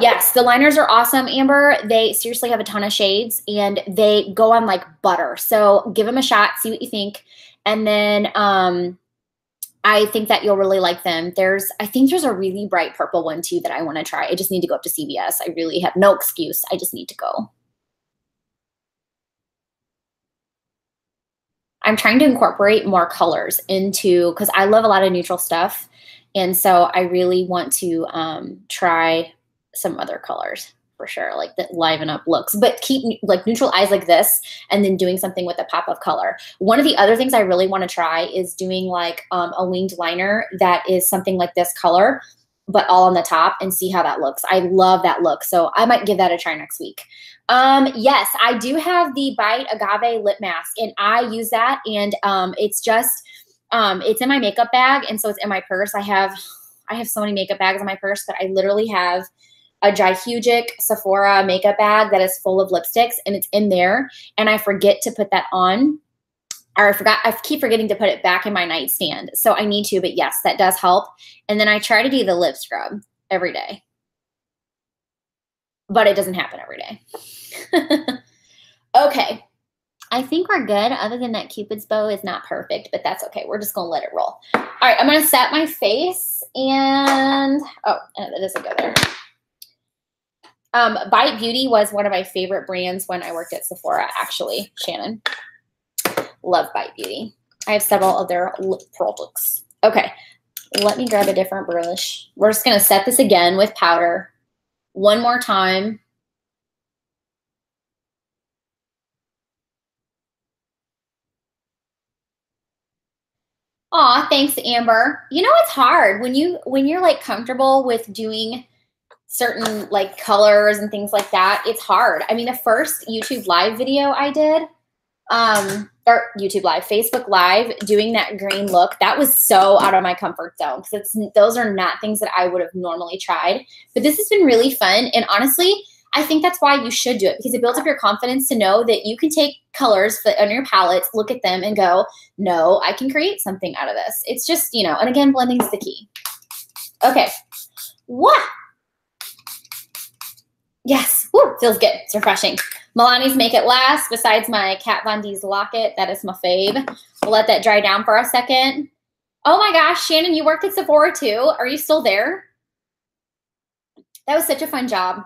Yes, the liners are awesome, Amber. They seriously have a ton of shades, and they go on like butter. So give them a shot, see what you think. And then I think that you'll really like them. I think there's a really bright purple one too that I want to try. I just need to go up to CVS. I really have no excuse. I just need to go. I'm trying to incorporate more colors into, because I love a lot of neutral stuff. And so I really want to try some other colors for sure, like that liven up looks, but keep like neutral eyes like this, and then doing something with a pop of color. One of the other things I really want to try is doing like a winged liner that is something like this color, but all on the top, and see how that looks. I love that look. So I might give that a try next week. Yes, I do have the Bite Agave lip mask, and I use that, and it's just, it's in my makeup bag, and so it's in my purse. I have so many makeup bags in my purse, but I literally have a gigantic Sephora makeup bag that is full of lipsticks, and it's in there, and I forget to put that on, or I keep forgetting to put it back in my nightstand. So I need to, but yes, that does help. And then I try to do the lip scrub every day, but it doesn't happen every day. Okay. I think we're good. Other than that, Cupid's bow is not perfect, but that's okay. We're just going to let it roll. All right. I'm going to set my face, and, oh, it doesn't go there. Bite Beauty was one of my favorite brands when I worked at Sephora, actually, Shannon. Love Bite Beauty. I have several of their lip products. Okay, let me grab a different brush. We're just going to set this again with powder one more time. Aw, thanks, Amber. You know, it's hard when you're like comfortable with doing certain like colors and things like that. It's hard. I mean, the first YouTube live video I did, or YouTube live, Facebook live, doing that green look, that was so out of my comfort zone, because those are not things that I would have normally tried. But this has been really fun, and honestly, I think that's why you should do it, because it builds up your confidence to know that you can take colors on your palettes, look at them, and go, no, I can create something out of this. It's just, you know, and again, blending's the key. Okay. What? Yes. Woo, feels good. It's refreshing. Milani's Make It Last, besides my Kat Von D's Locket. That is my fave. We'll let that dry down for a second. Oh my gosh, Shannon, you worked at Sephora too. Are you still there? That was such a fun job.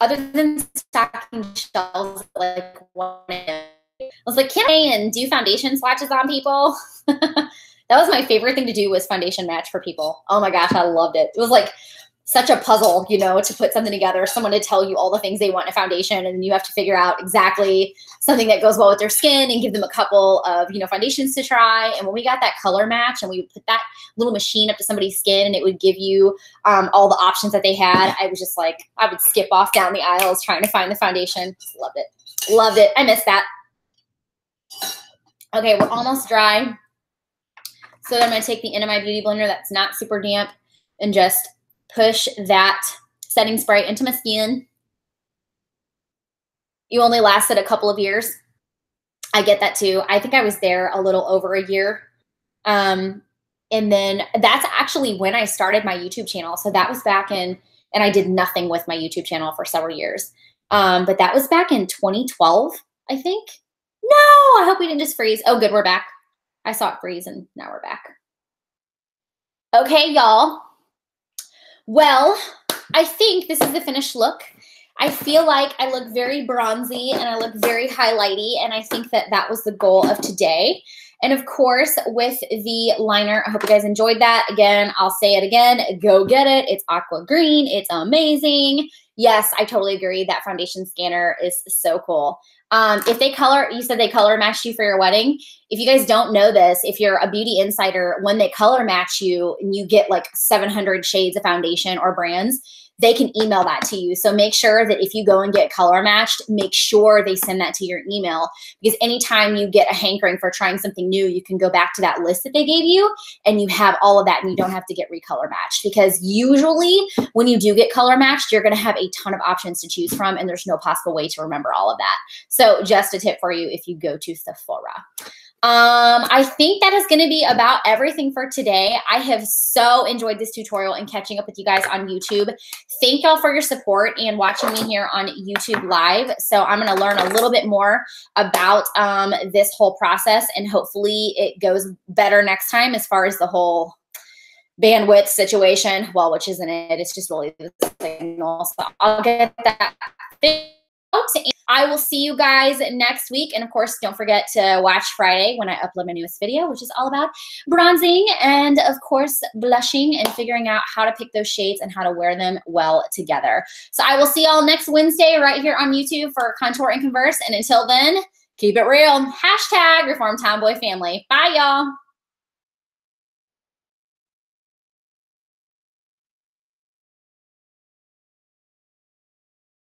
Other than stocking shelves, like I was like, can I and do foundation swatches on people? That was my favorite thing to do, was foundation match for people. Oh my gosh, I loved it. It was like, such a puzzle, you know, to put something together, someone to tell you all the things they want in a foundation, and you have to figure out exactly something that goes well with their skin and give them a couple of, you know, foundations to try. And when we got that color match and we would put that little machine up to somebody's skin and it would give you all the options that they had, I was just like, I would skip off down the aisles trying to find the foundation. Just loved it. Loved it. I missed that. Okay, we're almost dry. So then I'm going to take the end of my beauty blender that's not super damp and just push that setting spray into my skin. You only lasted a couple of years. I get that too. I think I was there a little over a year. And then that's actually when I started my YouTube channel. So that was back in, and I did nothing with my YouTube channel for several years. But that was back in 2012, I think. No, I hope we didn't just freeze. Oh, good, we're back. I saw it freeze and now we're back. Okay, y'all. Well, I think this is the finished look. I feel like I look very bronzy and I look very highlighty, and I think that that was the goal of today. And of course, with the liner, I hope you guys enjoyed that. Again, I'll say it again, go get it. It's aqua green, it's amazing. Yes, I totally agree. That foundation scanner is so cool. If they color, you said they color matched you for your wedding. If you guys don't know this, if you're a beauty insider, when they color match you and you get like 700 shades of foundation or brands, they can email that to you. So make sure that if you go and get color matched, make sure they send that to your email, because anytime you get a hankering for trying something new, you can go back to that list that they gave you and you have all of that and you don't have to get recolor matched, because usually when you do get color matched, you're going to have a ton of options to choose from and there's no possible way to remember all of that. So just a tip for you if you go to Sephora. I think that is going to be about everything for today. I have so enjoyed this tutorial and catching up with you guys on YouTube. Thank y'all for your support and watching me here on YouTube Live. So I'm going to learn a little bit more about this whole process, and hopefully it goes better next time as far as the whole bandwidth situation. Well, which isn't it? It's just really the signal. So I'll get that fixed. I will see you guys next week. And of course, don't forget to watch Friday when I upload my newest video, which is all about bronzing and of course, blushing and figuring out how to pick those shades and how to wear them well together. So I will see y'all next Wednesday right here on YouTube for Contour and Converse. And until then, keep it real. # Reform Tomboy Family. Bye, y'all.